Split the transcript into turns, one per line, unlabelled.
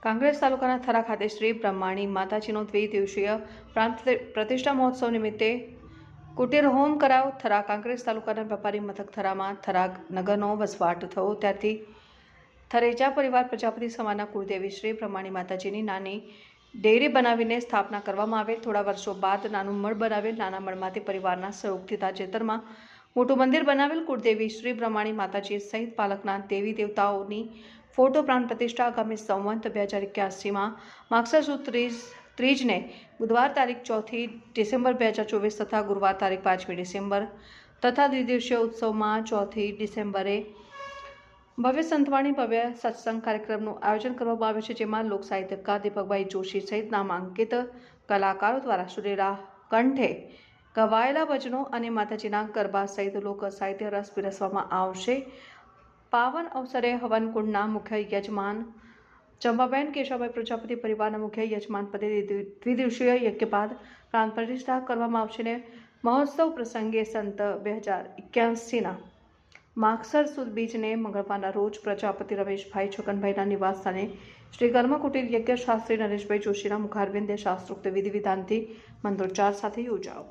કાંગ્રેસ તાલુકાના થરા ખાતે શ્રી બ્રહ્માણી માતાજીનો દ્વિદિવસીય પ્રાણ પ્રતિષ્ઠા મહોત્સવ નિમિત્તે કુટીર હોમ કરાવ. થરા કાંગ્રેસ તાલુકાના વેપારી મથક થરામાં થરા નગરનો વસવાટ થયો ત્યારથી થરેજા પરિવાર પ્રજાપતિ સમાજના કુળદેવી શ્રી બ્રહ્માણી માતાજીની નાની ડેરી બનાવીને સ્થાપના કરવામાં આવેલ. થોડા વર્ષો બાદ નાનું મળ બનાવેલ. નાના મળમાંથી પરિવારના સહયોગથી તાજેતરમાં મોટું મંદિર બનાવેલ. કુળદેવી શ્રી બ્રહ્માણી માતાજી સહિત પાલકના દેવી દેવતાઓની ફોટો પ્રાણ પ્રતિષ્ઠા આગામી સંવત 2081માં માગસર સુદ ત્રીજને બુધવાર તારીખ 4 ડિસેમ્બર 2024 તથા ગુરુવાર તારીખ 5મી ડિસેમ્બર તથા દ્વિદિવસીય ઉત્સવમાં 4 ડિસેમ્બરે ભવ્ય સંતવાણી ભવ્ય સત્સંગ કાર્યક્રમનું આયોજન કરવામાં આવ્યું છે, જેમાં લોક સાહિત્યકાર દીપકભાઈ જોશી સહિત નામાંકિત કલાકારો દ્વારા સુરેલા કંઠે ગવાયેલા ભજનો અને માતાજીના ગરબા સહિત લોક સાહિત્ય રસ પીરસવામાં આવશે. પાવન અવસરે હવનકુંડના મુખ્ય યજમાન ચંપાબેન કેશવભાઈ પ્રજાપતિ પરિવારના મુખ્ય યજમાન પદે દ્વિદિવસીય યજ્ઞ બાદ પ્રાણ પ્રતિષ્ઠા કરવામાં આવશે ને મહોત્સવ પ્રસંગે સંત 2081ના માગસર સુદ બીજને મંગળવારના રોજ પ્રજાપતિ રમેશભાઈ છગનભાઈના નિવાસ સ્થાને શ્રી કર્મ કુટીર યજ્ઞ શાસ્ત્રી નરેશભાઈ જોશીના મુખારવિંદે શાસ્ત્રોક્ત વિધિ વિધાનથી મંત્રોચ્ચાર સાથે યોજાયો.